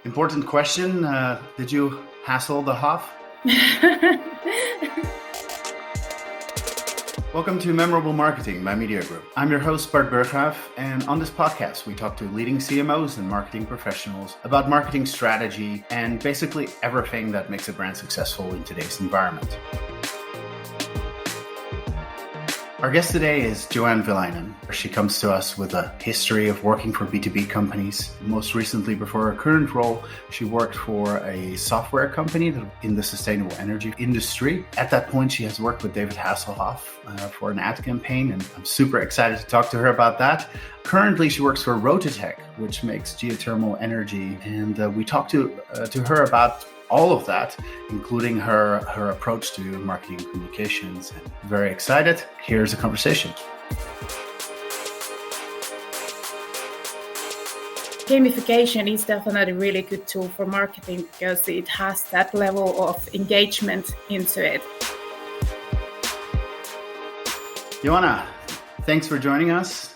Important question. Did you hassle the Hoff? Welcome to Memorable Marketing by MediaGroup. I'm your host, Bart Berghoff, and on this podcast, we talk to leading CMOs and marketing professionals about marketing strategy and basically everything that makes a brand successful in today's environment. Our guest today is Joanna Viileinen. She comes to us with a history of working for B2B companies. Most recently, before her current role, she worked for a software company in the sustainable energy industry. At that point, she has worked with David Hasselhoff for an ad campaign, and I'm super excited to talk to her about that. Currently, she works for Rototec, which makes geothermal energy, and we talked to her about all of that, including her approach to marketing and communications. And very excited. Here's a conversation. Gamification is definitely a really good tool for marketing because it has that level of engagement into it. Joanna, thanks for joining us.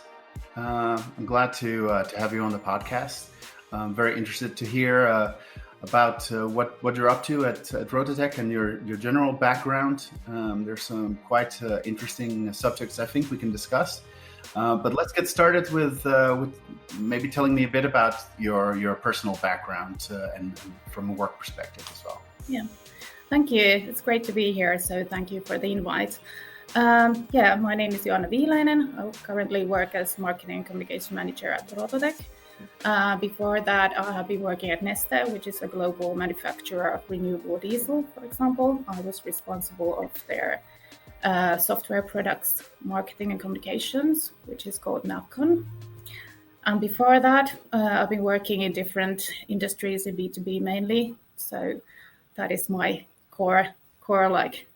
I'm glad to have you on the podcast. I'm very interested to hear about what you're up to at Rototec and your general background. There's some quite interesting subjects I think we can discuss. But let's get started with maybe telling me a bit about your personal background and from a work perspective as well. Yeah, thank you. It's great to be here. So thank you for the invite. My name is Joanna Viileinen. I currently work as marketing and communication manager at Rototec. Before that, I have been working at Neste, which is a global manufacturer of renewable diesel, for example. I was responsible of their software products, marketing and communications, which is called Nacon. And before that, I've been working in different industries in B2B mainly. So that is my core marketing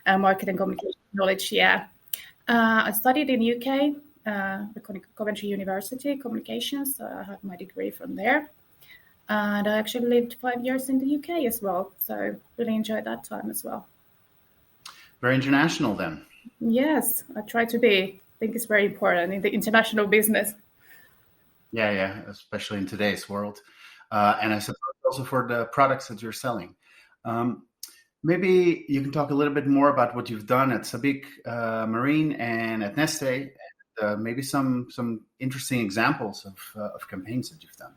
and communication knowledge. Yeah, I studied in UK. The Coventry University Communications. I have my degree from there. And I actually lived 5 years in the UK as well. So really enjoyed that time as well. Very international then. Yes, I try to be. I think it's very important in the international business. Yeah, especially in today's world. And I suppose also for the products that you're selling. Maybe you can talk a little bit more about what you've done at Sabic Marine and at Neste. Maybe some interesting examples of campaigns that you've done.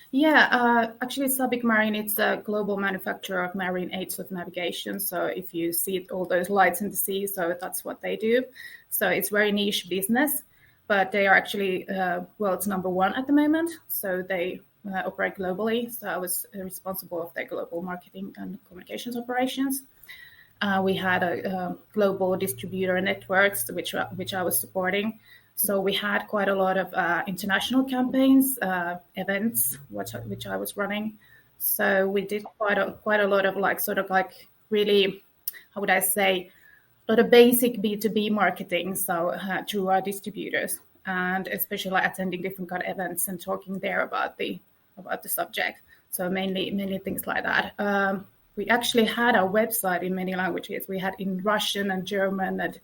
Yeah, actually Sabic Marine, it's a global manufacturer of marine aids of navigation. So if you see all those lights in the sea, so that's what they do. So it's very niche business, but they are actually world's number one at the moment. So they operate globally. So I was responsible of their global marketing and communications operations. We had a global distributor networks, which I was supporting. So we had quite a lot of international campaigns, events, which I was running. So we did quite a lot of really, how would I say, a lot of basic B2B marketing. So through our distributors, and especially attending different kind of events and talking there about the subject. So mainly things like that. We actually had our website in many languages. We had in Russian and German and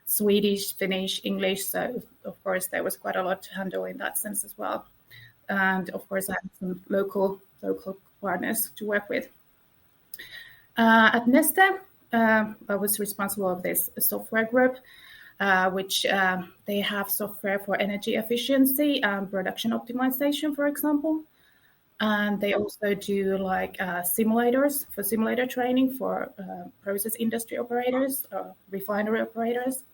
Swedish, Finnish, English. So, of course, there was quite a lot to handle in that sense as well. And, of course, I had some local partners to work with. At Neste, I was responsible of this software group, which they have software for energy efficiency and production optimization, for example. And they also do simulators for simulator training for process industry operators, refinery operators.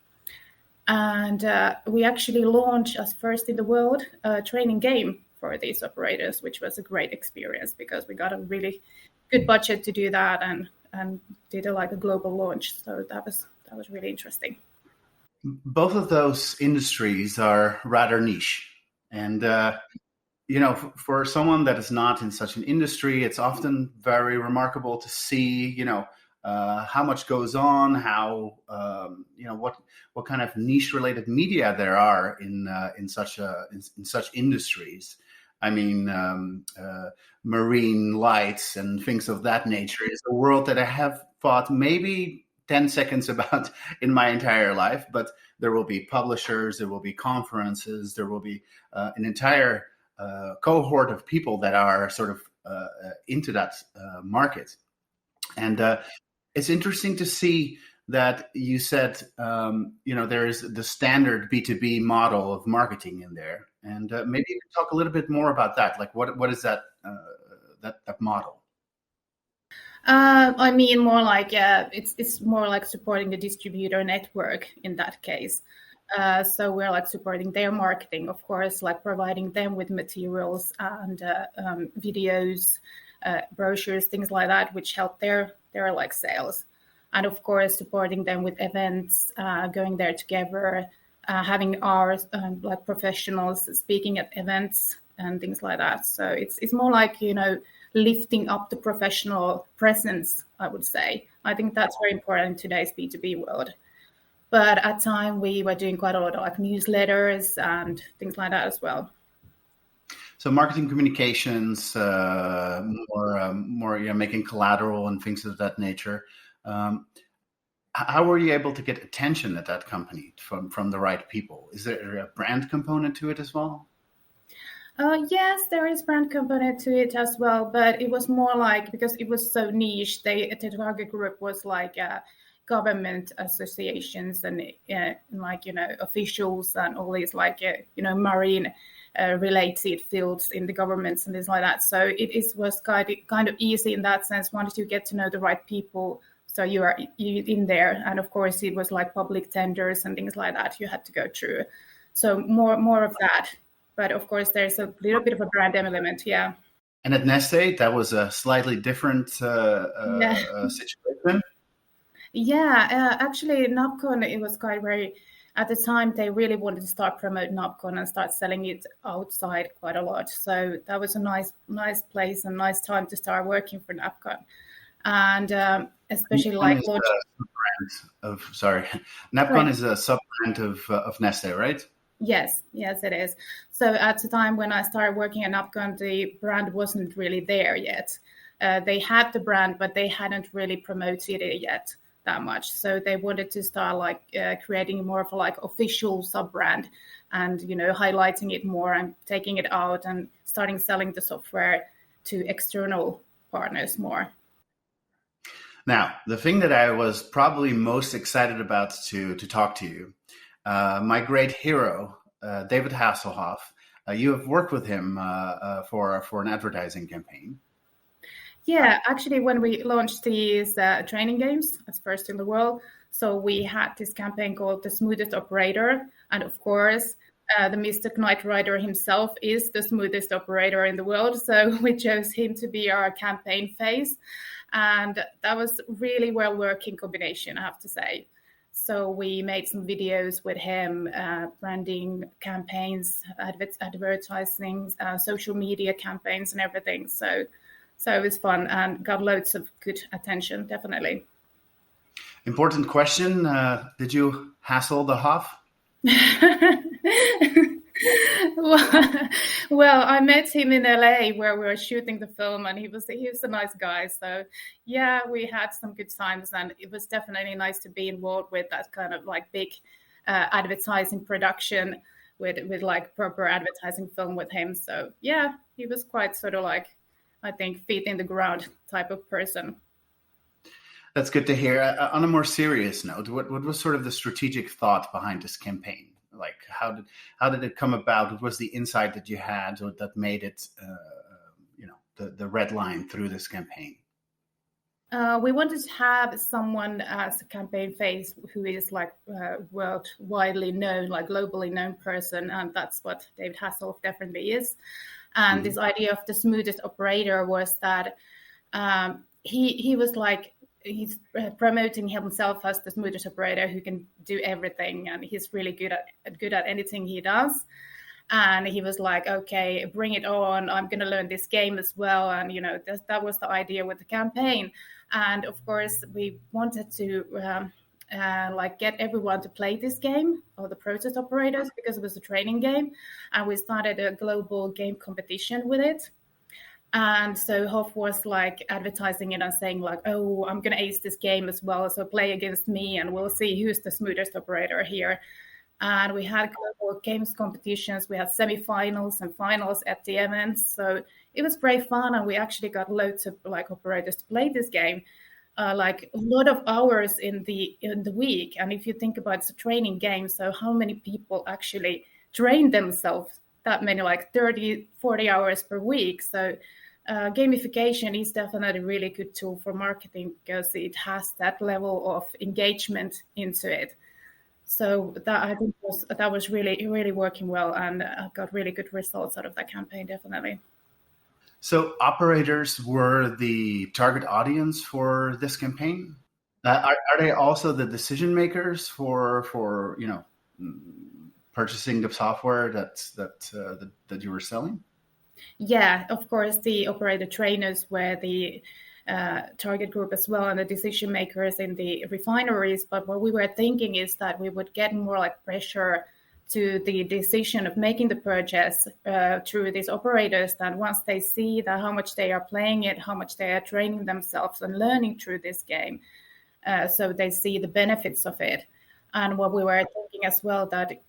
And we actually launched as first in the world a training game for these operators, which was a great experience because we got a really good budget to do that and did a global launch. So that was really interesting. Both of those industries are rather niche. And for someone that is not in such an industry, it's often very remarkable to see, how much goes on, how, what kind of niche-related media there are in such industries. I mean, marine lights and things of that nature is a world that I have thought maybe 10 seconds about in my entire life, but there will be publishers, there will be conferences, there will be an entire cohort of people that are sort of into that market. And it's interesting to see that you said, there is the standard B2B model of marketing in there. And maybe you can talk a little bit more about that. Like, what is that that model? I mean, more like it's more like supporting the distributor network in that case. So we're like supporting their marketing, of course, like providing them with materials and videos, brochures, things like that, which help their like sales. And of course, supporting them with events, going there together, having our like professionals speaking at events and things like that. So it's more like, lifting up the professional presence, I would say. I think that's very important in today's B2B world. But at time we were doing quite a lot of like newsletters and things like that as well. So marketing communications, more making collateral and things of that nature. How were you able to get attention at that company from the right people? Is there a brand component to it as well? Yes, there is brand component to it as well, but it was more like, because it was so niche, the target group was like government associations and officials and all these like marine related fields in the governments and things like that. So it was kind of easy in that sense. Once you get to know the right people, so you in there, and of course it was like public tenders and things like that you had to go through. So more of that. But of course, there's a little bit of a brand element, yeah. And at Neste, that was a slightly different situation. Yeah, actually, Napcon, it was quite very. At the time, they really wanted to start promote Napcon and start selling it outside quite a lot. So that was a nice place and nice time to start working for Napcon, and especially Napcon like Napcon is a sub-brand of Neste, right? Yes, it is. So at the time when I started working at Napcon, the brand wasn't really there yet. They had the brand, but they hadn't really promoted it yet that much. So they wanted to start like creating more of a like official sub-brand and, highlighting it more and taking it out and starting selling the software to external partners more. Now, the thing that I was probably most excited about to talk to you, my great hero, David Hasselhoff. You have worked with him for an advertising campaign. Yeah, actually, when we launched these training games as first in the world, so we had this campaign called The Smoothest Operator. And of course, the Mr. Knight Rider himself is the smoothest operator in the world. So we chose him to be our campaign face. And that was really well-working combination, I have to say. So we made some videos with him, branding campaigns, advertising, social media campaigns and everything. So it was fun and got loads of good attention, definitely. Important question. Did you hassle the Hoff? Well, I met him in LA where we were shooting the film, and he was a nice guy. So yeah, we had some good times, and it was definitely nice to be involved with that kind of like big advertising production with like proper advertising film with him. So yeah, he was quite sort of like, I think, feet in the ground type of person. That's good to hear. On a more serious note, what was sort of the strategic thought behind this campaign? Like, how did it come about? What was the insight that you had or that made it, the red line through this campaign? We wanted to have someone as a campaign face who is like world widely known, like globally known person, and that's what David Hasselhoff definitely is. And this idea of the smoothest operator was that he was like, he's promoting himself as the smoothest operator who can do everything, and he's really good at anything he does. And he was like, okay, bring it on, I'm going to learn this game as well. And that was the idea with the campaign. And of course we wanted to like get everyone to play this game, or the process operators, because it was a training game, and we started a global game competition with it. And so Hoff was like advertising it and saying like, oh, I'm going to ace this game as well, so play against me and we'll see who's the smoothest operator here. And we had global games competitions. We had semifinals and finals at the events. So it was great fun, and we actually got loads of like operators to play this game, like a lot of hours in the week. And if you think about it's a training game, so how many people actually train themselves that many, like 30, 40 hours per week? So gamification is definitely a really good tool for marketing because it has that level of engagement into it. So that I think that was really really working well, and I got really good results out of that campaign, definitely. So operators were the target audience for this campaign. Are they also the decision makers for purchasing the software that you were selling? Yeah, of course, the operator trainers were the target group as well, and the decision makers in the refineries. But what we were thinking is that we would get more like pressure to the decision of making the purchase through these operators, that once they see that how much they are playing it, how much they are training themselves and learning through this game, so they see the benefits of it. And what we were thinking as well, that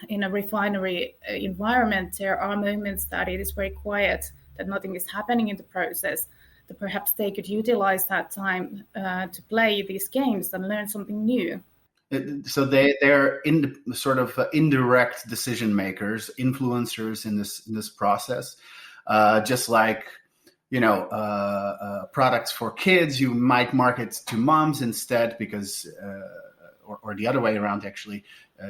in a refinery environment, there are moments that it is very quiet, that nothing is happening in the process, that perhaps they could utilize that time to play these games and learn something new. So they're in sort of indirect decision makers, influencers in this process, just like products for kids. You might market to moms instead because, or the other way around actually,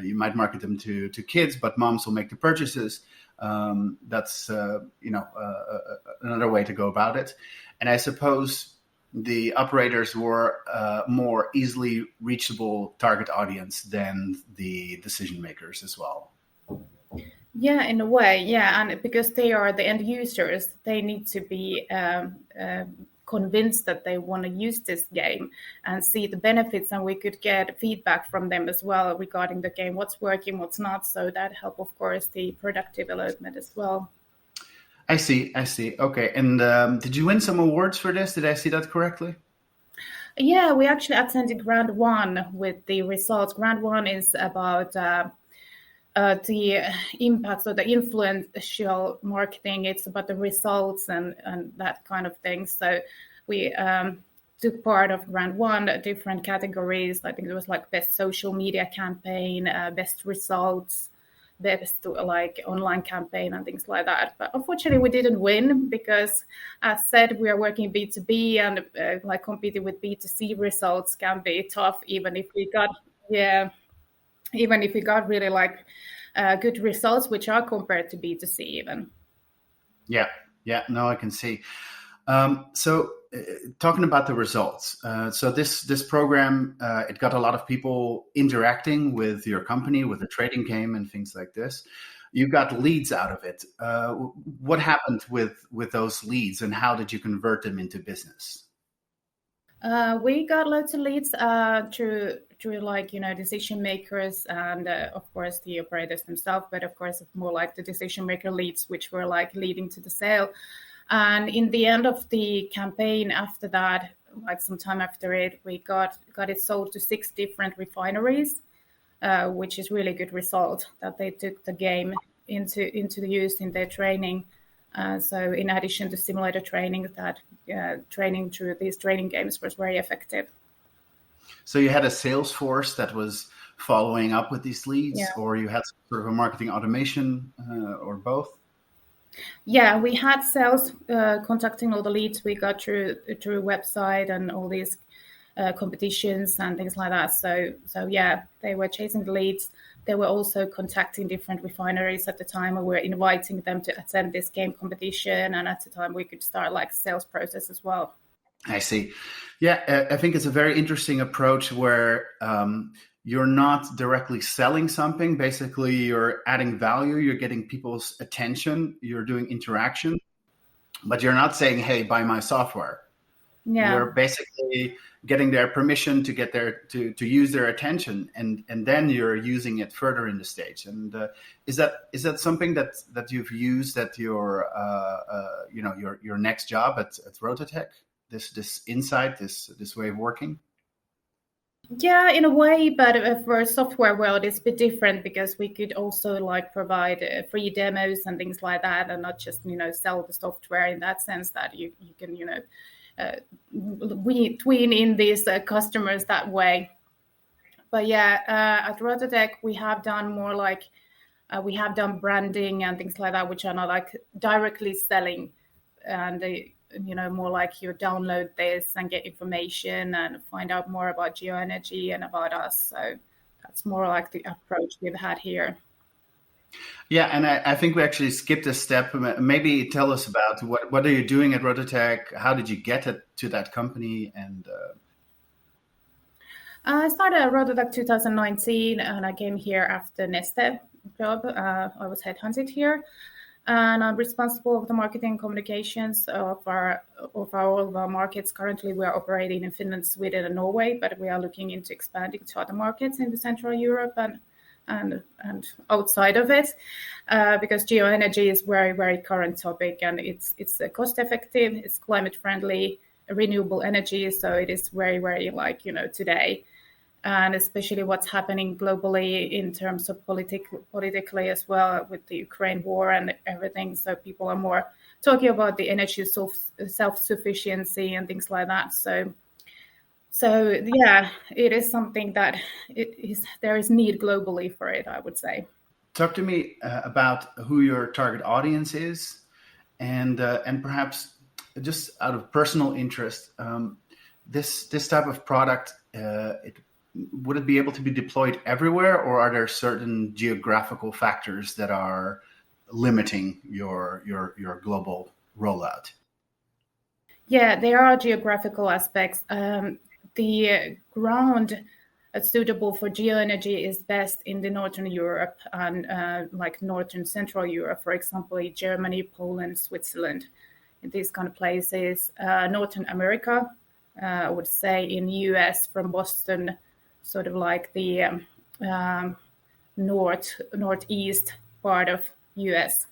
you might market them to kids, but moms will make the purchases. That's another way to go about it. And I suppose the operators were more easily reachable target audience than the decision makers as well. Yeah, in a way, yeah, and because they are the end users, they need to be convinced that they want to use this game and see the benefits, and we could get feedback from them as well regarding the game, what's working, what's not. So that help, of course, the product development as well. I see. Okay. And did you win some awards for this? Did I see that correctly? Yeah, we actually attended round one with the results. Round one is about the impacts of the influential marketing. It's about the results and that kind of thing. So we took part of round one, different categories. I think it was like best social media campaign, best results, best like online campaign and things like that. But unfortunately, we didn't win because, as said, we are working B2B, and like competing with B2C results can be tough. Even if we got really like good results, which are compared to B2C even. Yeah. No, I can see. So talking about the results, so this program, it got a lot of people interacting with your company, with the trading game and things like this. You got leads out of it. What happened with those leads, and how did you convert them into business? We got lots of leads through like decision makers and of course the operators themselves, but of course more like the decision maker leads, which were like leading to the sale. And in the end of the campaign, after that, like some time after it, we got it sold to 6 different refineries, which is really good result that they took the game into the use in their training. So in addition to simulator training, that training through these training games was very effective. So you had a sales force that was following up with these leads, or you had sort of a marketing automation, or both? Yeah, we had sales contacting all the leads we got through website and all these competitions and things like that. So yeah, they were chasing the leads. They were also contacting different refineries at the time, and we were inviting them to attend this game competition. And at the time, we could start like sales process as well. I see. Yeah, I think it's a very interesting approach where you're not directly selling something. Basically, you're adding value. You're getting people's attention. You're doing interaction, but you're not saying, "Hey, buy my software." Yeah. You're basically getting their permission to get their to use their attention, and then you're using it further in the stage. And is that something that you've used at your your next job at Rototec? This insight, this way of working? Yeah, in a way, but for software world, it's a bit different because we could also like provide free demos and things like that, and not just sell the software in that sense that you can we tween in these customers that way. But yeah, at Rototec we have done more like we have done branding and things like that, which are not like directly selling, and more like you download this and get information and find out more about geoenergy and about us. So that's more like the approach we've had here. Yeah, and I think we actually skipped a step. Maybe tell us about what are you doing at Rototec? How did you get to that company? And I started at Rototec 2019, and I came here after Neste job. I was headhunted here, and I'm responsible for the marketing and communications of all of our markets. Currently, we are operating in Finland, Sweden, and Norway, but we are looking into expanding to other markets in the Central Europe and outside of it, because geoenergy is very, very current topic, and it's cost effective, it's climate friendly, renewable energy, so it is very, very today. And especially what's happening globally in terms of politically as well with the Ukraine war and everything. So people are more talking about the energy self-sufficiency and things like that. So yeah, it is something that there is need globally for it, I would say. talk to me about who your target audience is, and perhaps just out of personal interest, this type of product, would it be able to be deployed everywhere, or are there certain geographical factors that are limiting your global rollout? Yeah, there are geographical aspects. The ground suitable for geoenergy is best in the Northern Europe and like Northern Central Europe, for example, Germany, Poland, Switzerland, in these kind of places. Northern America, I would say in US from Boston, sort of like the northeast part of US.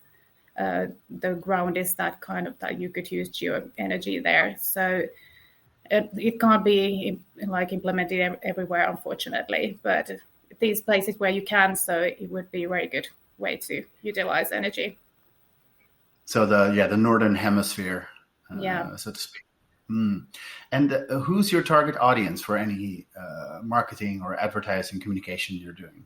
The ground is that kind of that you could use geoenergy there. So it can't be like implemented everywhere, unfortunately. But these places where you can, so it would be a very good way to utilize energy. So the northern hemisphere, so to speak. And who's your target audience for any marketing or advertising communication you're doing?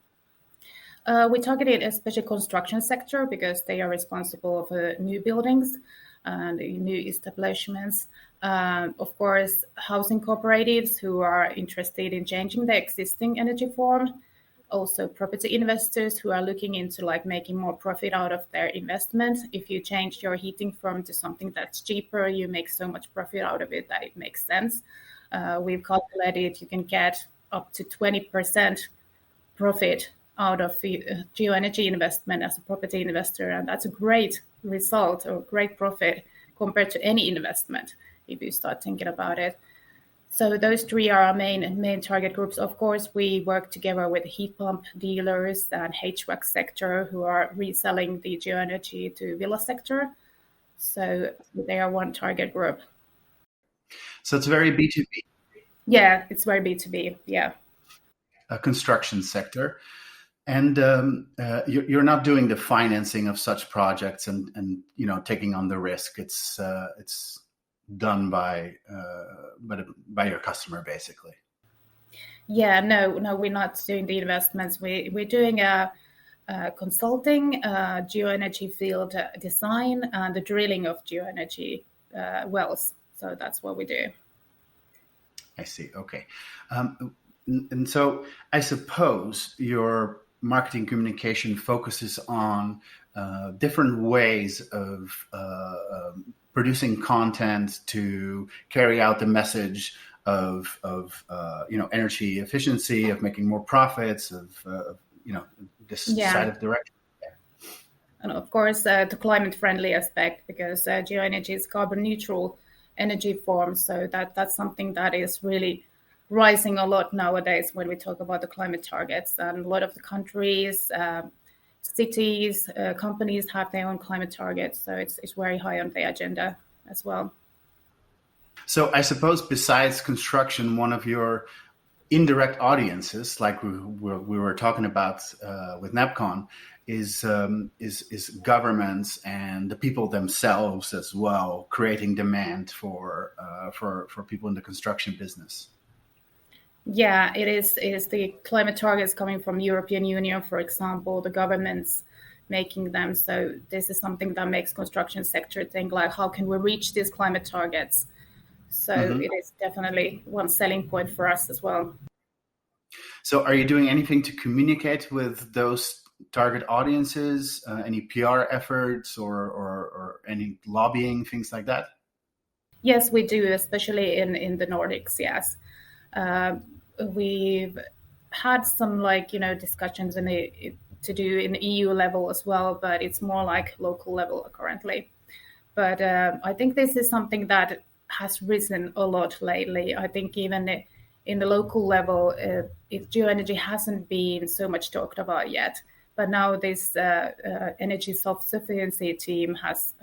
We targeted especially construction sector because they are responsible for new buildings and new establishments. Of course, housing cooperatives who are interested in changing their existing energy form. Also, property investors who are looking into like making more profit out of their investment. If you change your heating form to something that's cheaper, you make so much profit out of it that it makes sense. We've calculated you can get up to 20% profit out of geoenergy investment as a property investor, and that's a great result or great profit compared to any investment if you start thinking about it. So those three are our main target groups. Of course, we work together with heat pump dealers and HVAC sector who are reselling the geoenergy to villa sector. So they are one target group. So it's very B2B. Yeah, it's very B2B. Yeah. A construction sector. And you're not doing the financing of such projects and taking on the risk. It's done by your customer, basically. Yeah, no, we're not doing the investments. We're doing a consulting, geoenergy field design, and the drilling of geoenergy wells. So that's what we do. I see. Okay, and so I suppose your marketing communication focuses on different ways of producing content to carry out the message of energy efficiency, of making more profits, of this side of direction. Yeah. And of course, the climate friendly aspect, because geoenergy is carbon neutral energy form, so that's something that is really rising a lot nowadays when we talk about the climate targets. And a lot of the countries, cities, companies have their own climate targets, so it's very high on the agenda as well. So I suppose besides construction, one of your indirect audiences, like we were talking about with NAPCON, is governments and the people themselves as well, creating demand for people in the construction business. Yeah, it is the climate targets coming from European Union, for example, the governments making them. So this is something that makes construction sector think like, how can we reach these climate targets? So it is definitely one selling point for us as well. So are you doing anything to communicate with those target audiences, any PR efforts or any lobbying, things like that? Yes, we do, especially in the Nordics, yes. We've had some discussions to do in the EU level as well, but it's more like local level currently. But I think this is something that has risen a lot lately. I think even in the local level, geoenergy hasn't been so much talked about yet. But now this energy self-sufficiency team has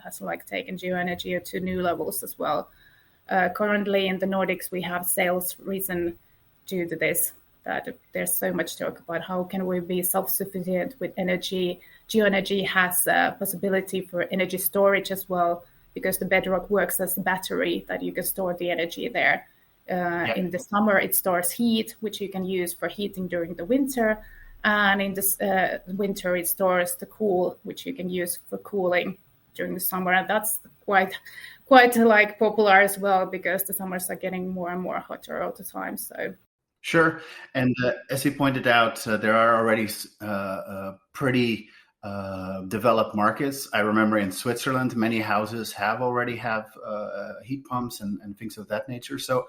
taken geoenergy to new levels as well. Currently in the Nordics, we have sales risen due to this, that there's so much talk about how can we be self-sufficient with energy. Geoenergy has a possibility for energy storage as well, because the bedrock works as a battery that you can store the energy there. In the summer, it stores heat, which you can use for heating during the winter. And in the winter, it stores the cool, which you can use for cooling during the summer. And that's quite popular as well, because the summers are getting more and more hotter all the time. So sure. And as you pointed out, there are already pretty developed markets. I remember in Switzerland, many houses already have heat pumps and things of that nature. So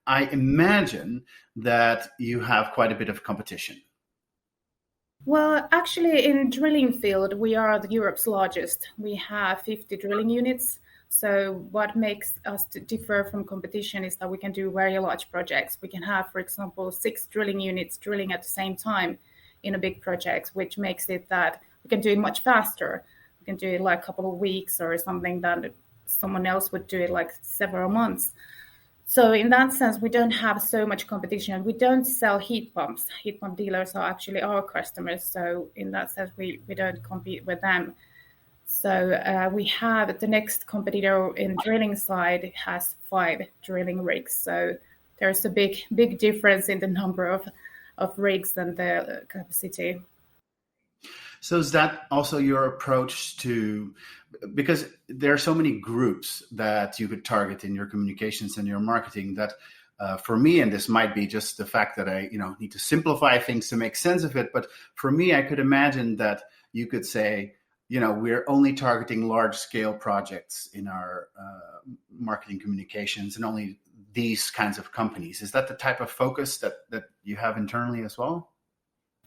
I imagine that you have quite a bit of competition. Well, actually, in drilling field, we are Europe's largest. We have 50 drilling units. So what makes us differ from competition is that we can do very large projects. We can have, for example, 6 drilling units drilling at the same time in a big project, which makes it that we can do it much faster. We can do it like a couple of weeks or something that someone else would do it like several months. So in that sense, we don't have so much competition. We don't sell heat pumps. Heat pump dealers are actually our customers. So in that sense, we don't compete with them. So we have the next competitor in drilling side has 5 drilling rigs. So there's a big difference in the number of rigs and the capacity. So is that also your approach to, because there are so many groups that you could target in your communications and your marketing that for me, and this might be just the fact that I need to simplify things to make sense of it, but for me, I could imagine that you could say, we're only targeting large scale projects in our marketing communications and only these kinds of companies. Is that the type of focus that you have internally as well?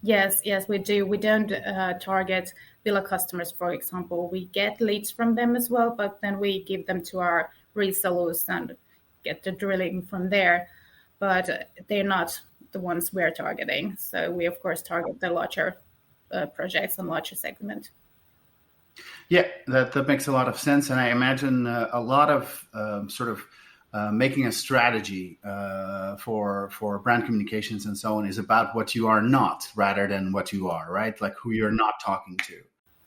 Yes, we do. We don't target villa customers, for example. We get leads from them as well, but then we give them to our resellers and get the drilling from there. But they're not the ones we're targeting. So we, of course, target the larger projects and larger segment. Yeah, that makes a lot of sense. And I imagine a lot of making a strategy for brand communications and so on is about what you are not rather than what you are, right? Like who you're not talking to.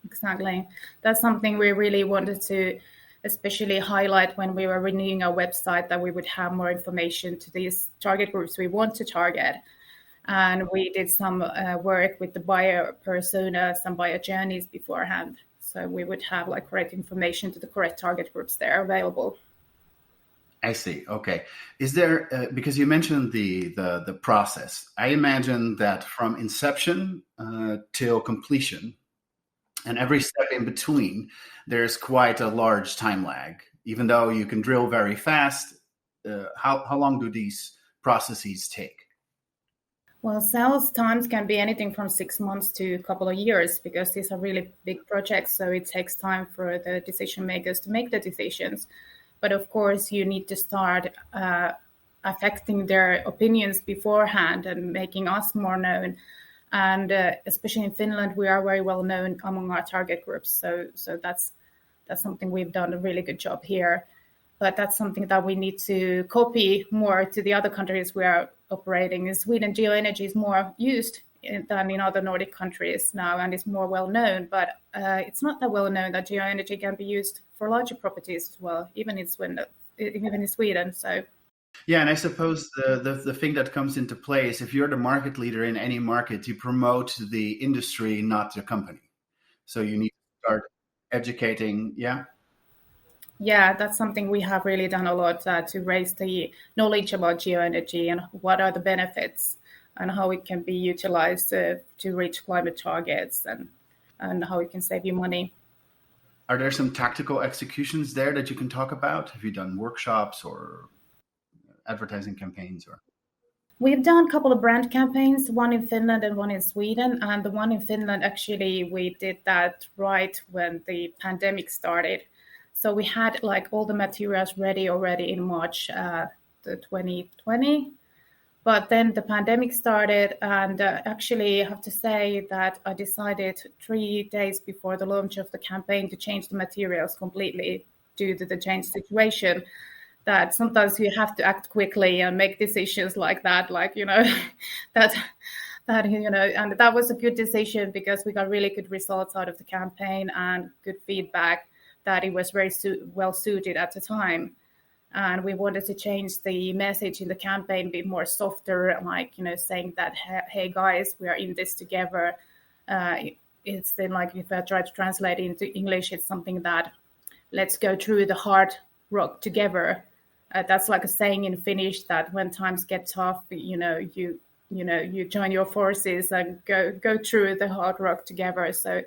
Exactly. That's something we really wanted to especially highlight when we were renewing our website, that we would have more information to these target groups we want to target. And we did some work with the buyer personas and buyer journeys beforehand. So we would have correct information to the correct target groups there available. I see. Okay. Is there, because you mentioned the process, I imagine that from inception till completion and every step in between, there's quite a large time lag. Even though you can drill very fast, how long do these processes take? Well, sales times can be anything from 6 months to a couple of years, because these are really big projects. So it takes time for the decision makers to make the decisions. But of course, you need to start affecting their opinions beforehand and making us more known. And especially in Finland, we are very well known among our target groups. So that's something we've done a really good job here. but that's something that we need to copy more to the other countries we are operating. In Sweden, geoenergy is more used than in other Nordic countries now, and it's more well known, but it's not that well known that geoenergy can be used for larger properties as well, even in Sweden. So yeah, and I suppose the thing that comes into play is if you're the market leader in any market, you promote the industry, not the company. So you need to start educating. Yeah, that's something we have really done a lot to raise the knowledge about geoenergy and what are the benefits and how it can be utilized to reach climate targets and how it can save you money. Are there some tactical executions there that you can talk about? Have you done workshops or advertising campaigns? Or we've done a couple of brand campaigns, one in Finland and one in Sweden. And the one in Finland, actually, we did that right when the pandemic started. So we had like all the materials ready already in March 2020. But then the pandemic started, and actually I have to say that I decided 3 days before the launch of the campaign to change the materials completely due to the changed situation. That sometimes you have to act quickly and make decisions like that, like, that and that was a good decision because we got really good results out of the campaign and good feedback that it was very well suited at the time. And we wanted to change the message in the campaign, a bit more softer, like, saying that, hey guys, we are in this together. It's then like, if I try to translate it into English, it's something that let's go through the hard rock together. That's like a saying in Finnish that when times get tough, you join your forces and go through the hard rock together. So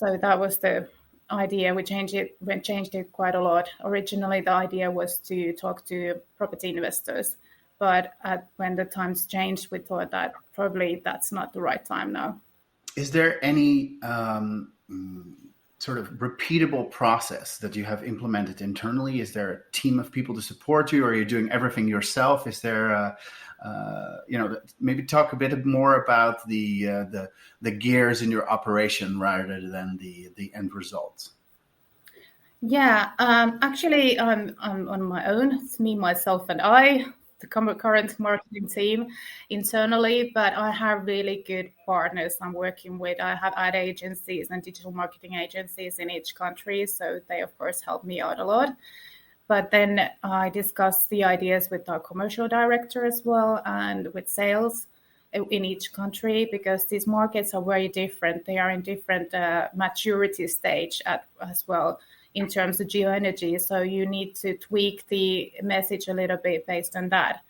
that was the idea. We changed it quite a lot. Originally, the idea was to talk to property investors, but when the times changed, we thought that probably that's not the right time now. Is there any sort of repeatable process that you have implemented internally? Is there a team of people to support you, or are you doing everything yourself? Is there maybe talk a bit more about the gears in your operation rather than the end results? Yeah, actually, I'm on my own. It's me, myself, and I, the current marketing team internally. But I have really good partners I'm working with. I have ad agencies and digital marketing agencies in each country, so they of course help me out a lot. But then I discuss the ideas with our commercial director as well and with sales in each country, because these markets are very different. They are in different maturity stage as well in terms of geoenergy. So you need to tweak the message a little bit based on that.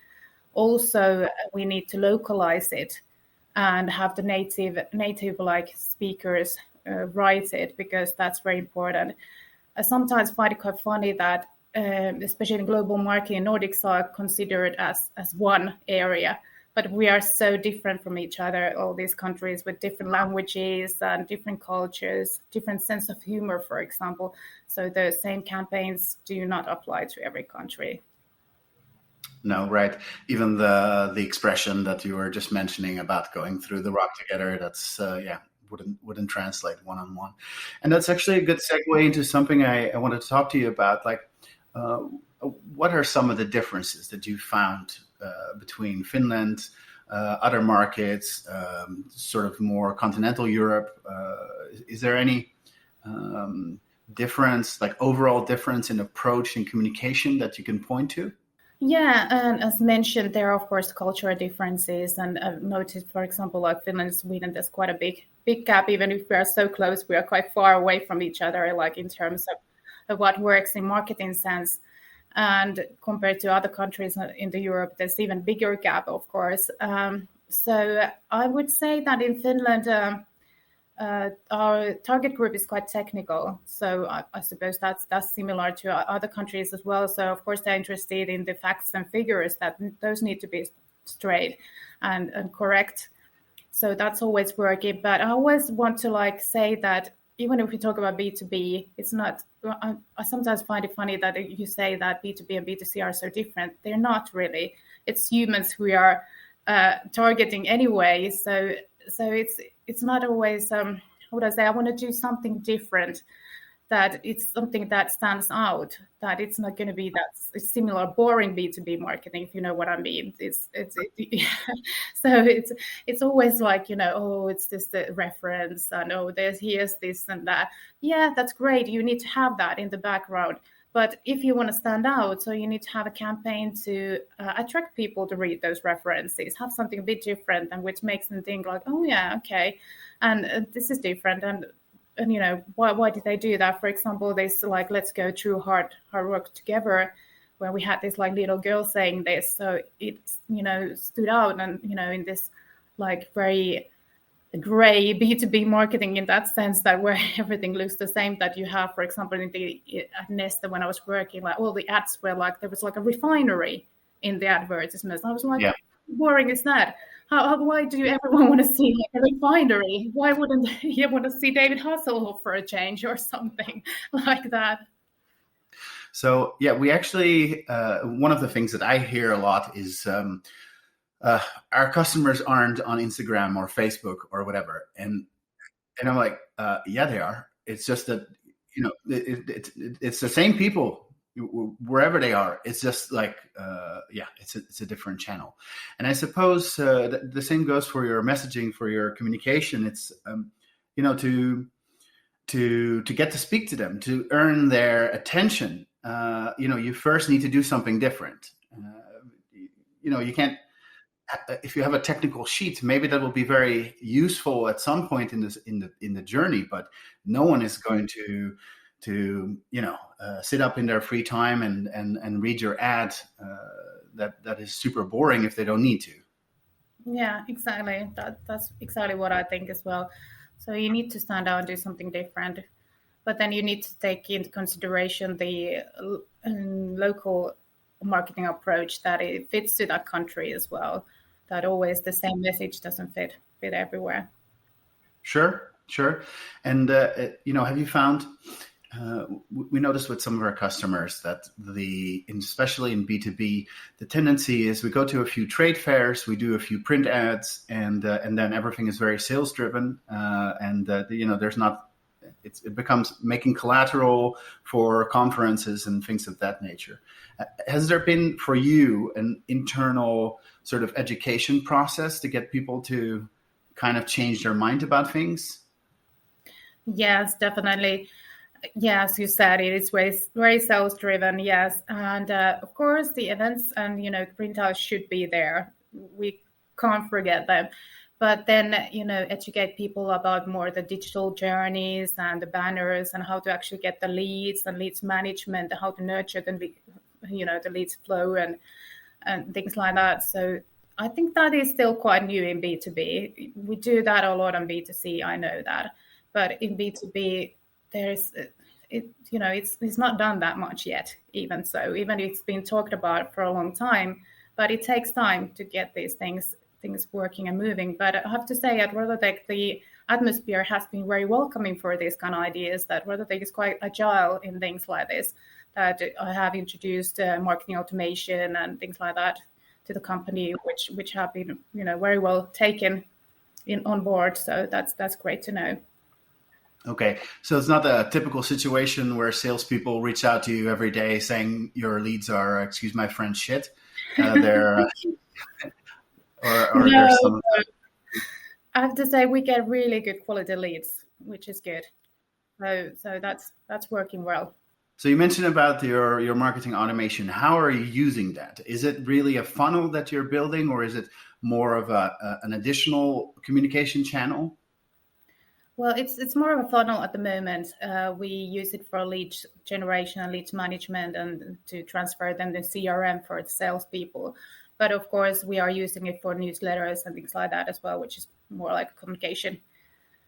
Also, we need to localize it and have the native like speakers write it, because that's very important. I sometimes find it quite funny that especially in global marketing, Nordics are considered as one area, but we are so different from each other, all these countries with different languages and different cultures, different sense of humor, for example. So the same campaigns do not apply to every country. No, right. Even the expression that you were just mentioning about going through the rock together, that's wouldn't translate one-on-one. And that's actually a good segue into something I wanted to talk to you about. Like, what are some of the differences that you found between Finland, other markets, sort of more continental Europe? Is there any difference, like overall difference in approach and communication that you can point to? Yeah, and as mentioned, there are of course cultural differences, and I've noticed, for example, like Finland and Sweden, there's quite a big gap. Even if we are so close, we are quite far away from each other, like in terms of what works in marketing sense. And compared to other countries in Europe, there's even bigger gap, of course. So I would say that in Finland, our target group is quite technical. So I suppose that's similar to other countries as well. So of course they're interested in the facts and figures, that those need to be straight and correct. So that's always working. But I always want to say that even if we talk about B2B, it's not, I sometimes find it funny that you say that B2B and B2C are so different. They're not really. It's humans who we are targeting anyway. So it's not always, how would I say, I want to do something different that it's something that stands out, that it's not going to be that similar boring B2B marketing, if you know what I mean. So it's always like, oh, it's just a reference, and oh, here's this and that. Yeah, that's great. You need to have that in the background. But if you want to stand out, so you need to have a campaign to attract people to read those references, have something a bit different, and which makes them think like, oh yeah, okay, and this is different, and why did they do that? For example, this like, let's go through hard work together, where we had this like little girl saying this, so it stood out, and in this like very gray B2B marketing, in that sense, that where everything looks the same, that you have, for example, at Neste, when I was working, like all the ads were like, there was like a refinery in the advertisements. I was like, Yeah. how boring is that? Why do everyone want to see like a refinery? Why wouldn't you want to see David Hasselhoff for a change or something like that? So yeah, we actually one of the things that I hear a lot is our customers aren't on Instagram or Facebook or whatever, and I'm like, yeah, they are. It's just that it's the same people wherever they are. It's just like it's a different channel. And I suppose the same goes for your messaging, for your communication. It's to get to speak to them, to earn their attention. You first need to do something different. You can't. If you have a technical sheet, maybe that will be very useful at some point in the journey. But no one is going to sit up in their free time and read your ad that is super boring if they don't need to. Yeah, exactly. That's exactly what I think as well. So you need to stand out and do something different, but then you need to take into consideration the local marketing approach, that it fits to that country as well. That always the same message doesn't fit everywhere. Sure. And have you found? We noticed with some of our customers that especially in B2B, the tendency is we go to a few trade fairs, we do a few print ads, and then everything is very sales driven, there's not. It becomes making collateral for conferences and things of that nature. Has there been for you an internal sort of education process to get people to kind of change their mind about things? Yes, definitely. Yes, you said it is very, very sales driven. Yes, and of course the events and printouts should be there. We can't forget them. But then, educate people about more the digital journeys and the banners and how to actually get the leads and leads management, how to nurture the leads flow and things like that. So I think that is still quite new in B2B. We do that a lot on B2C, I know that. But in B2B, it's not done that much yet, even so. Even it's been talked about for a long time, but it takes time to get these things working and moving. But I have to say, at Rototec, the atmosphere has been very welcoming for these kind of ideas, that Rototec is quite agile in things like this, that I have introduced marketing automation and things like that to the company, which have been very well taken on board. So that's great to know. Okay, so it's not a typical situation where salespeople reach out to you every day saying your leads are, excuse my French, shit. They're or no, there's some. I have to say we get really good quality leads, which is good. So that's working well. So you mentioned about your marketing automation. How are you using that? Is it really a funnel that you're building, or is it more of an additional communication channel? Well, it's more of a funnel at the moment. We use it for lead generation and lead management, and to transfer them to CRM for the salespeople. But of course, we are using it for newsletters and things like that as well, which is more like a communication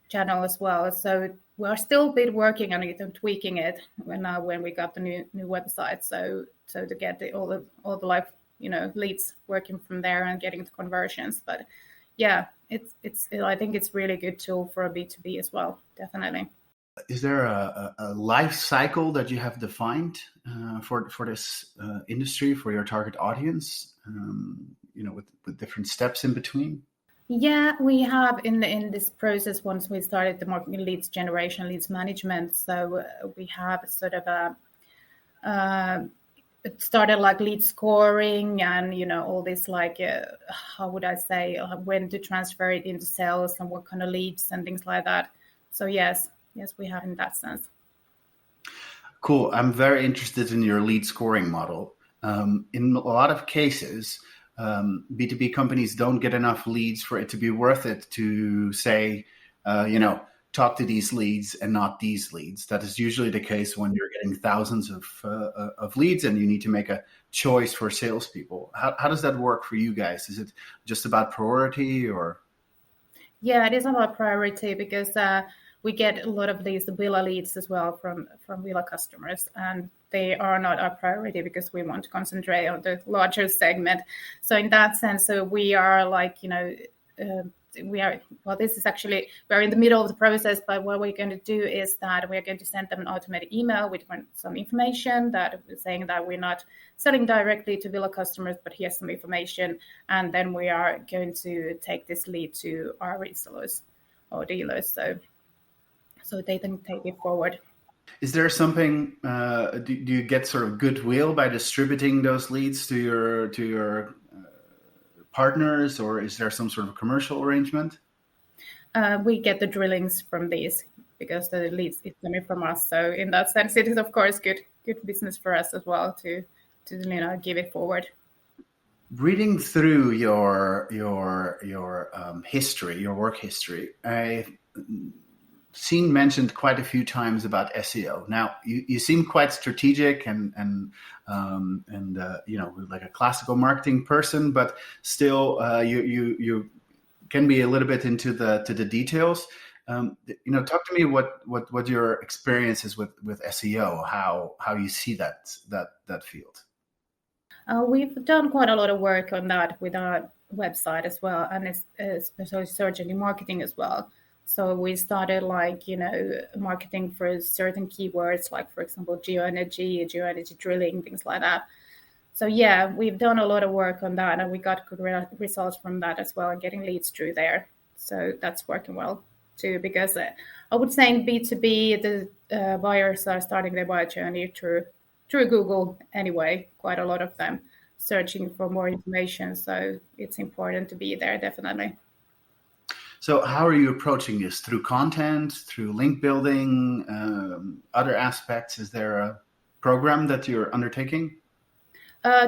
channel as well. So we are still a bit working on it and tweaking it when we got the new website. So to get all the leads working from there and getting the conversions. But yeah, I think it's really good tool for a B2B as well, definitely. Is there a life cycle that you have defined for this industry, for your target audience? With different steps in between? Yeah, we have in this process once we started the marketing leads generation, leads management. So we have sort of a it started like lead scoring and all this like how would I say when to transfer it into sales and what kind of leads and things like that. So yes, we have in that sense. Cool. I'm very interested in your lead scoring model. In a lot of cases, B2B companies don't get enough leads for it to be worth it to say, talk to these leads and not these leads. That is usually the case when you're getting thousands of leads and you need to make a choice for salespeople. How does that work for you guys? Is it just about priority or? Yeah, it is about priority because we get a lot of these Villa leads as well from Villa customers, and they are not our priority because we want to concentrate on the larger segment. So in that sense, so we are like, this is actually, we're in the middle of the process, but what we're going to do is that we're going to send them an automated email with some information that is saying that we're not selling directly to Villa customers, but here's some information. And then we are going to take this lead to our resellers or dealers. So they can take it forward. Is there something, do you get sort of goodwill by distributing those leads to your partners, or is there some sort of commercial arrangement? We get the drillings from these because the leads is coming from us. So in that sense, it is of course good business for us as well to give it forward. Reading through your history, your work history, I've seen mentioned quite a few times about SEO. Now, you seem quite strategic and like a classical marketing person, but still you can be a little bit into the details. Talk to me what your experience is with SEO, how you see that field. We've done quite a lot of work on that with our website as well, and especially search engine marketing as well. So we started marketing for certain keywords, like for example, geoenergy drilling, things like that. So yeah, we've done a lot of work on that, and we got good results from that as well, and getting leads through there. So that's working well too, because I would say in B2B, the buyers are starting their buyer journey through Google anyway, quite a lot of them searching for more information. So it's important to be there, definitely. So how are you approaching this? Through content, through link building, other aspects? Is there a program that you're undertaking?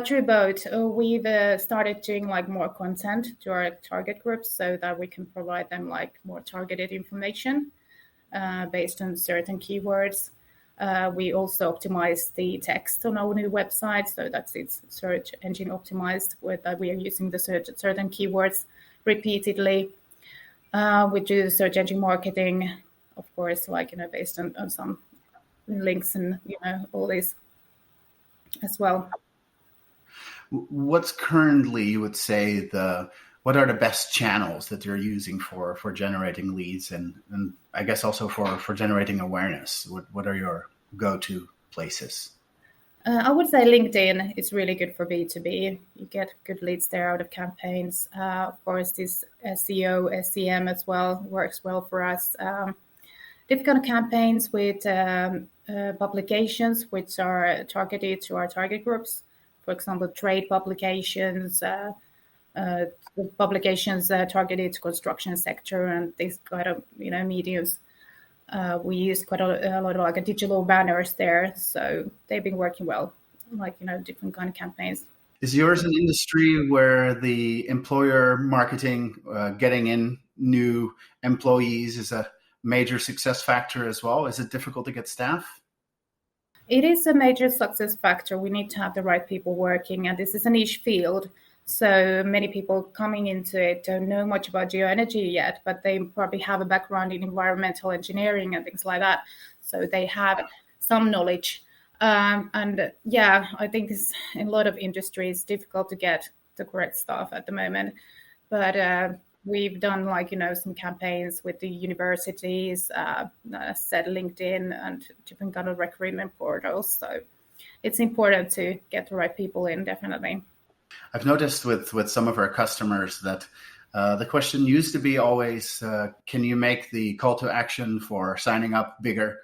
Through both. We've started doing more content to our target groups so that we can provide them more targeted information based on certain keywords. We also optimize the text on our new website, so that's it's search engine optimized, with that we are using the certain keywords repeatedly. We do search engine marketing, of course, based on some links and all this as well. What's currently, you would say, what are the best channels that you're using for generating leads and I guess also for generating awareness? What are your go-to places? I would say LinkedIn is really good for B2B. You get good leads there out of campaigns. Of course, this SEO, SEM as well works well for us. Different campaigns with publications which are targeted to our target groups. For example, trade publications, publications targeted to construction sector and these kind of mediums. We use quite a lot of digital banners there, so they've been working well, different kind of campaigns. Is yours an industry where the employer marketing, getting in new employees, is a major success factor as well? Is it difficult to get staff? It is a major success factor. We need to have the right people working, and this is a niche field. So many people coming into it don't know much about geoenergy yet, but they probably have a background in environmental engineering and things like that. So they have some knowledge. And yeah, I think it's, in a lot of industries, difficult to get the correct staff at the moment. But we've done some campaigns with the universities, said LinkedIn and different kind of recruitment portals. So it's important to get the right people in, definitely. I've noticed with some of our customers that The question used to be always, can you make the call to action for signing up bigger?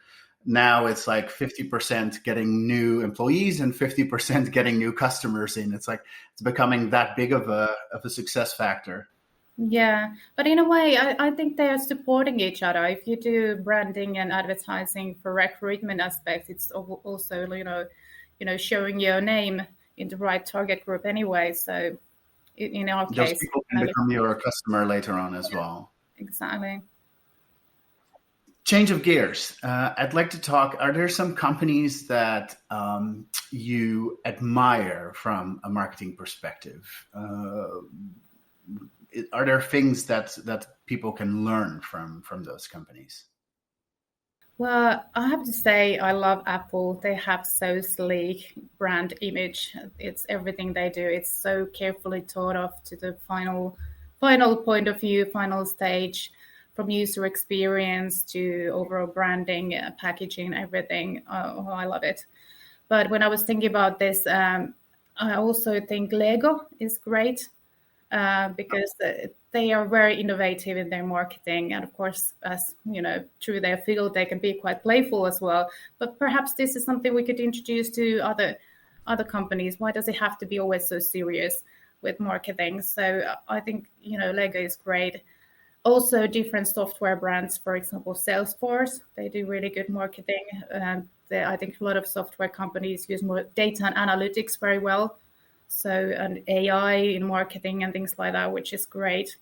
Now it's like 50% getting new employees and 50% getting new customers in. It's like it's becoming that big of a success factor. Yeah, but in a way, I think they are supporting each other. If you do branding and advertising for recruitment aspects, it's also showing your name in the right target group anyway. So in our Those case, people can become your customer later on as well. exactly. Change of gears. I'd like to talk. Are there some companies that you admire from a marketing perspective? Are there things that people can learn from those companies? Well, I have to say, I love Apple. They have so sleek brand image. It's everything they do. It's so carefully thought of to the final point of view, final stage, from user experience to overall branding, packaging, everything. Oh, I love it. But when I was thinking about this, I also think Lego is great because they are very innovative in their marketing, and of course, as you know, through their field, they can be quite playful as well. But perhaps this is something we could introduce to other companies. Why does it have to be always so serious with marketing? So I think Lego is great. Also, different software brands, for example, Salesforce, they do really good marketing. I think a lot of software companies use more data and analytics very well. So an AI in marketing and things like that, which is great.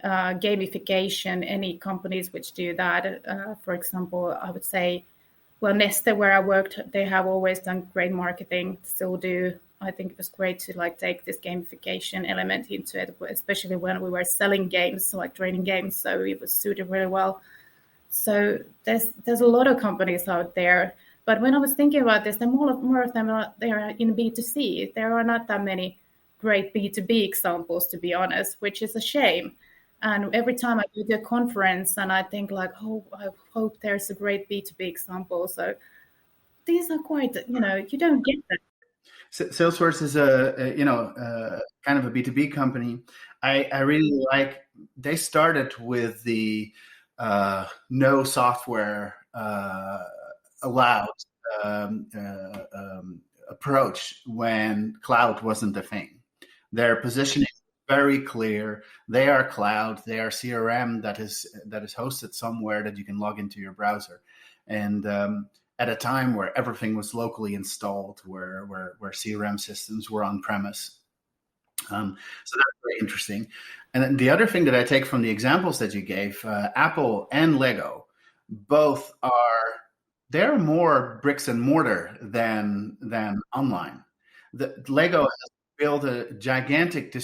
Gamification, any companies which do that. For example, I would say, well, Neste, where I worked, they have always done great marketing, still do. I think it was great to take this gamification element into it, especially when we were selling games, so like training games. So it was suited really well. So there's a lot of companies out there. But when I was thinking about this, more of them they are in B2C. There are not that many great B2B examples, to be honest, which is a shame. And every time I go to a conference and I think I hope there's a great B2B example. So these are quite, you don't get that. Salesforce is a kind of a B2B company. I really like. They started with the no software allowed approach when cloud wasn't a thing. Their positioning is very clear. They are cloud. They are CRM that is hosted somewhere that you can log into your browser, and at a time where everything was locally installed, where CRM systems were on premise. So that's very interesting. And then the other thing that I take from the examples that you gave, Apple and Lego, both they're more bricks and mortar than online. The Lego has built a gigantic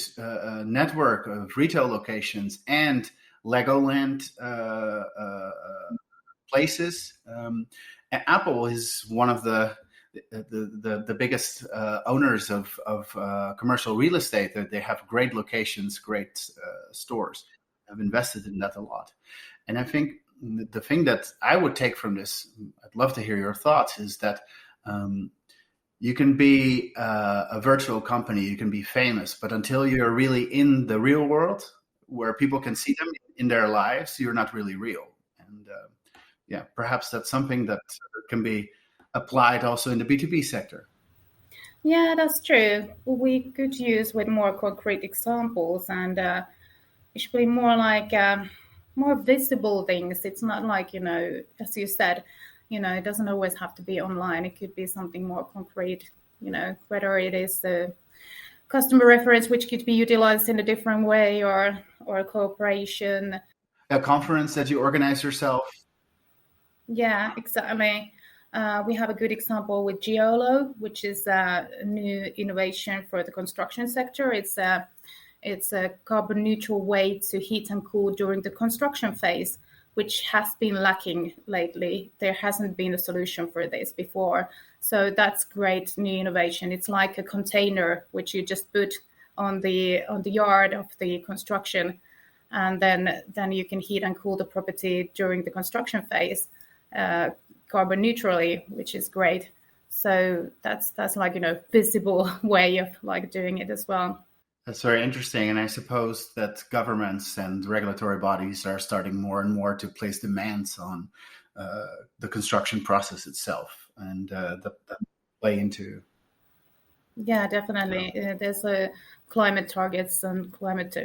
network of retail locations and Legoland places. And Apple is one of the biggest owners of commercial real estate. That they have great locations, great stores. Have invested in that a lot, and I think the thing that I would take from this, I'd love to hear your thoughts, is that you can be a virtual company, you can be famous, but until you're really in the real world where people can see them in their lives, you're not really real. And perhaps that's something that can be applied also in the B2B sector. Yeah, that's true. We could use with more concrete examples, and it should be more more visible things. It's not as you said, it doesn't always have to be online. It could be something more concrete, whether it is the customer reference, which could be utilized in a different way, or a cooperation. A conference that you organize yourself. Yeah, exactly. We have a good example with Geolo, which is a new innovation for the construction sector. It's a carbon neutral way to heat and cool during the construction phase, which has been lacking lately. There hasn't been a solution for this before. So that's great new innovation. It's like a container which you just put on the yard of the construction, and then you can heat and cool the property during the construction phase carbon neutrally, which is great. So that's visible way of doing it as well. That's very interesting. And I suppose that governments and regulatory bodies are starting more and more to place demands on the construction process itself and the play into. Yeah, definitely. There's climate targets and climate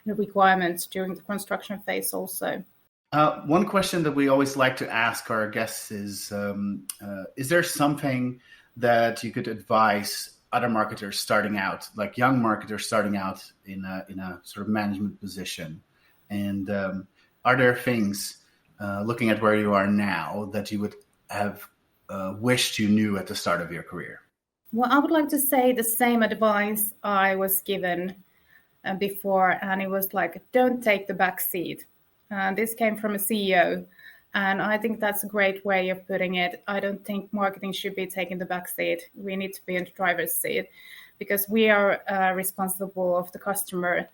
requirements during the construction phase also. One question that we always like to ask our guests is there something that you could advise other marketers starting out, like young marketers starting out in a sort of management position? And are there things, looking at where you are now, that you would have wished you knew at the start of your career? Well, I would like to say the same advice I was given before, and it was like, don't take the back seat. This came from a CEO, and I think that's a great way of putting it. I don't think marketing should be taking the back seat. We need to be in the driver's seat because we are responsible of the customer.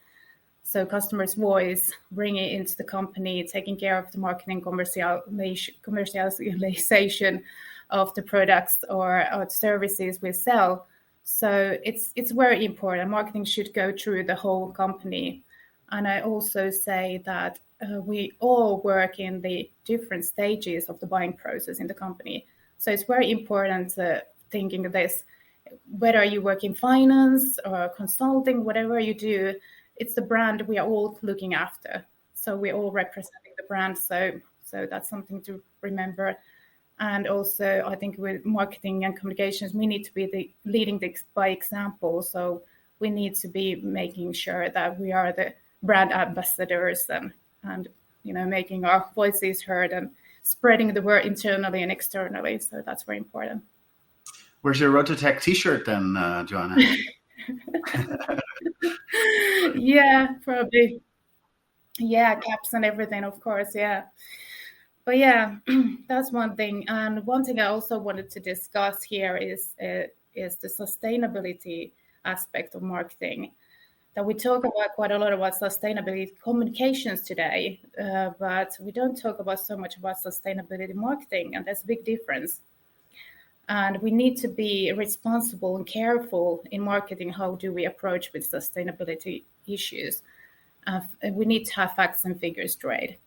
So customer's voice, bringing it into the company, taking care of the marketing commercialization of the products or services we sell. So it's very important. Marketing should go through the whole company. And I also say that we all work in the different stages of the buying process in the company. So it's very important thinking of this, whether you work in finance or consulting, whatever you do, it's the brand we are all looking after. So we're all representing the brand. So that's something to remember. And also, I think with marketing and communications, we need to be leading by example. So we need to be making sure that we are the brand ambassadors and making our voices heard and spreading the word internally and externally. So that's very important. Where's your Rototec t-shirt then, Joanna? Yeah, probably. Yeah, caps and everything, of course. Yeah. But yeah, that's one thing. And one thing I also wanted to discuss here is the sustainability aspect of marketing. That we talk about quite a lot about sustainability communications today, but we don't talk about so much about sustainability marketing, and there's a big difference. And we need to be responsible and careful in marketing. How do we approach with sustainability issues? We need to have facts and figures straight.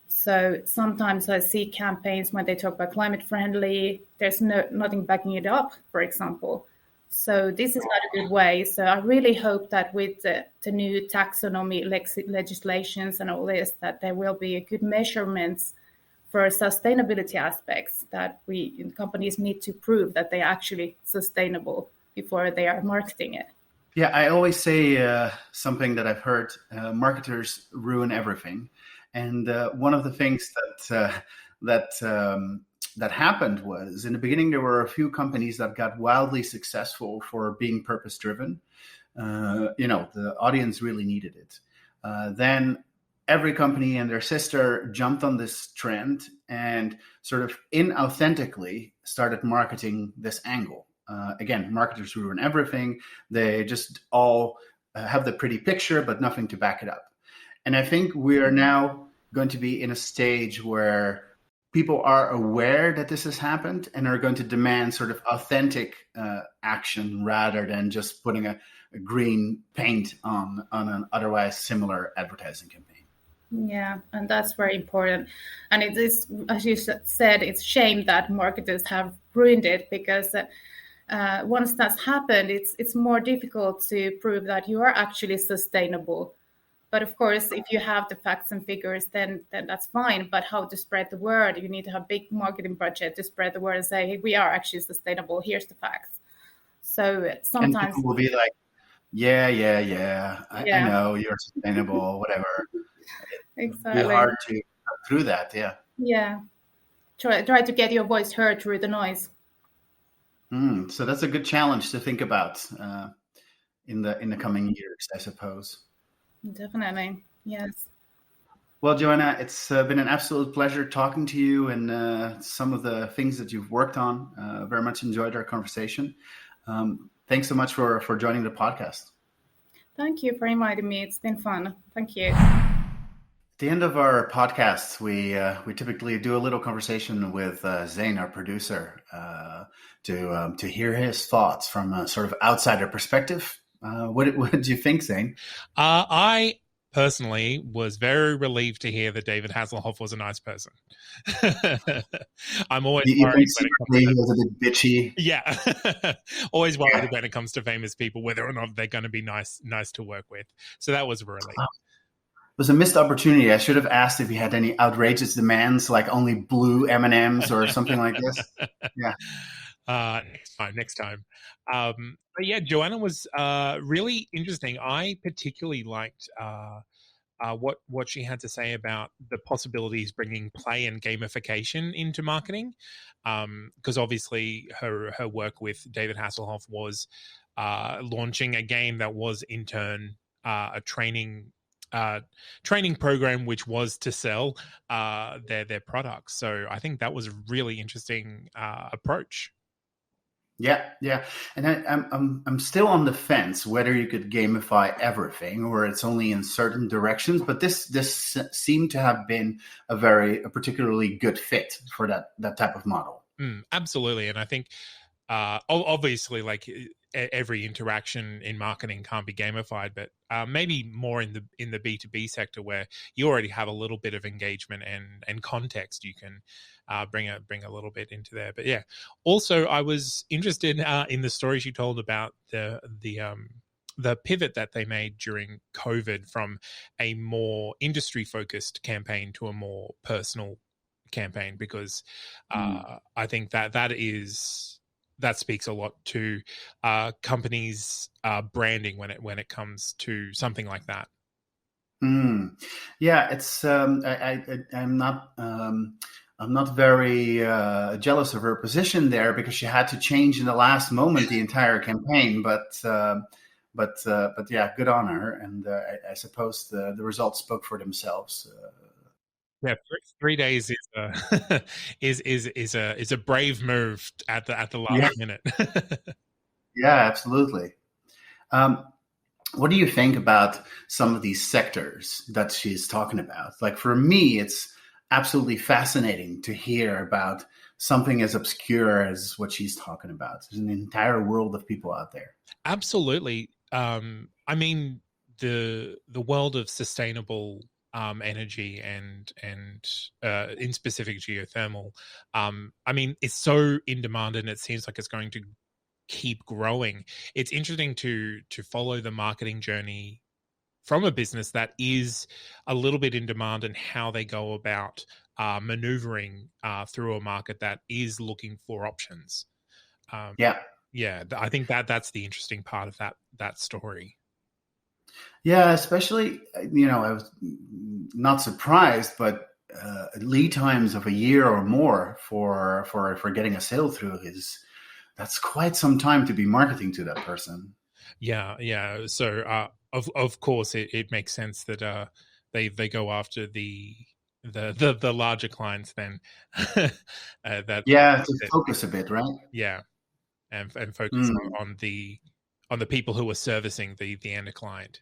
So sometimes I see campaigns when they talk about climate friendly, there's nothing backing it up, for example. So this is not a good way. So I really hope that with the new taxonomy legislations and all this, that there will be a good measurements for sustainability aspects, that companies need to prove that they are actually sustainable before they are marketing it. Yeah, I always say something that I've heard, marketers ruin everything. And one of the things that happened was, in the beginning, there were a few companies that got wildly successful for being purpose-driven. The audience really needed it. Then every company and their sister jumped on this trend and sort of inauthentically started marketing this angle. Again, marketers ruin everything. They just all have the pretty picture, but nothing to back it up. And I think we are now going to be in a stage where people are aware that this has happened and are going to demand sort of authentic action rather than just putting a green paint on an otherwise similar advertising campaign. Yeah, and that's very important. And it is, as you said, it's a shame that marketers have ruined it, because once that's happened, it's more difficult to prove that you are actually sustainable. But of course, if you have the facts and figures, then that's fine. But how to spread the word? You need to have big marketing budget to spread the word and say, hey, we are actually sustainable. Here's the facts. So sometimes and people will be like, yeah. I know you're sustainable, whatever. Exactly. It's hard to cut through that. Yeah. Yeah. Try to get your voice heard through the noise. So that's a good challenge to think about in the coming years, I suppose. Definitely. Yes. Well, Joanna, it's been an absolute pleasure talking to you and some of the things that you've worked on. Very much enjoyed our conversation. Thanks so much for joining the podcast. Thank you for inviting me. It's been fun. Thank you. At the end of our podcasts, we typically do a little conversation with Zane, our producer, to hear his thoughts from a sort of outsider perspective What did you think, Zane? I personally was very relieved to hear that David Hasselhoff was a nice person. I'm always You worried think when it comes secretly to, he was a bit bitchy? yeah, always worried when it comes to famous people whether or not they're going to be nice to work with. So that was a relief. It was a missed opportunity. I should have asked if he had any outrageous demands, like only blue M&Ms or something like this. Yeah. Next time. But yeah, Joanna was really interesting. I particularly liked what she had to say about the possibilities bringing play and gamification into marketing, because obviously her work with David Hasselhoff was launching a game that was in turn a training program which was to sell their products. So I think that was a really interesting approach. Yeah, yeah, and I'm still on the fence whether you could gamify everything or it's only in certain directions. But this seemed to have been a particularly good fit for that type of model. Absolutely, and I think obviously, like every interaction in marketing can't be gamified, but maybe more in the B2B sector where you already have a little bit of engagement and context, you can bring a little bit into there. But yeah, also I was interested in the story she told about the pivot that they made during COVID from a more industry focused campaign to a more personal campaign, because I think that speaks a lot to companies' branding when it comes to something like that. Yeah, it's I'm not very jealous of her position there, because she had to change in the last moment the entire campaign. But yeah, good on her, and I suppose the results spoke for themselves. Yeah, 3 days is a brave move at the last minute. Yeah, absolutely. What do you think about some of these sectors that she's talking about? Like, for me, it's absolutely fascinating to hear about something as obscure as what she's talking about. There's an entire world of people out there. Absolutely. I mean, the world of sustainable energy and in specific geothermal, I mean, it's so in demand, and it seems like it's going to keep growing. It's interesting to follow the marketing journey from a business that is a little bit in demand, and how they go about maneuvering through a market that is looking for options. Yeah, I think that's the interesting part of that story. Yeah, especially, I was not surprised, but lead times of a year or more for getting a sale through that's quite some time to be marketing to that person. Yeah. So of course it makes sense that they go after the larger clients then. To focus a bit, right? Yeah, and focus on the people who are servicing the end client.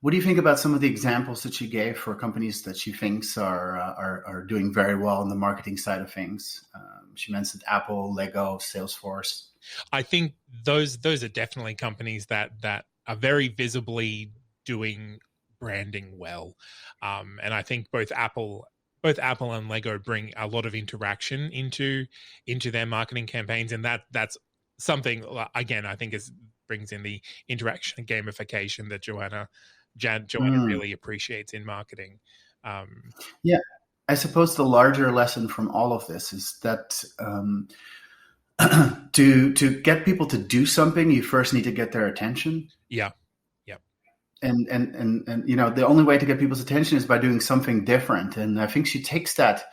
What do you think about some of the examples that she gave for companies that she thinks are doing very well on the marketing side of things? She mentioned Apple, Lego, Salesforce. I think those are definitely companies that are very visibly doing branding well, and I think both Apple and Lego bring a lot of interaction into their marketing campaigns, and that's something, again, I think brings in the interaction and gamification that Joanna really appreciates in marketing. Yeah, I suppose the larger lesson from all of this is that to get people to do something, you first need to get their attention. Yeah. And the only way to get people's attention is by doing something different. And I think she takes that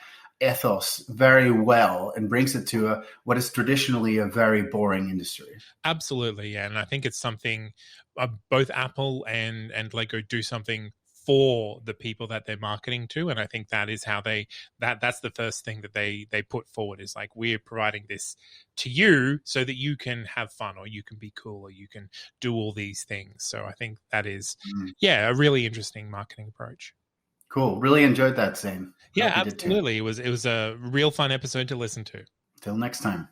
ethos very well and brings it to what is traditionally a very boring industry. Absolutely, yeah. And I think it's something both Apple and Lego do something for the people that they're marketing to, and I think that is how that's the first thing that they put forward, is like, we're providing this to you so that you can have fun, or you can be cool, or you can do all these things. So I think that is a really interesting marketing approach. Cool. Really enjoyed that, Zane. Yeah, absolutely. It was a real fun episode to listen to. Till next time.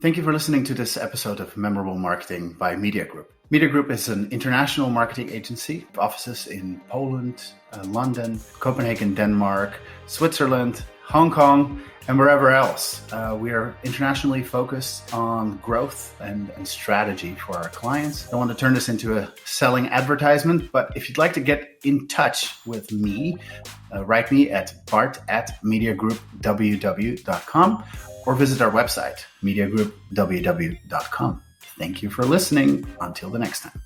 Thank you for listening to this episode of Memorable Marketing by MediaGroup. MediaGroup is an international marketing agency with offices in Poland, London, Copenhagen, Denmark, Switzerland, Hong Kong, and wherever else. We are internationally focused on growth and strategy for our clients. I don't want to turn this into a selling advertisement, but if you'd like to get in touch with me, write me at bart@mediagroupww.com or visit our website, mediagroupww.com. Thank you for listening. Until the next time.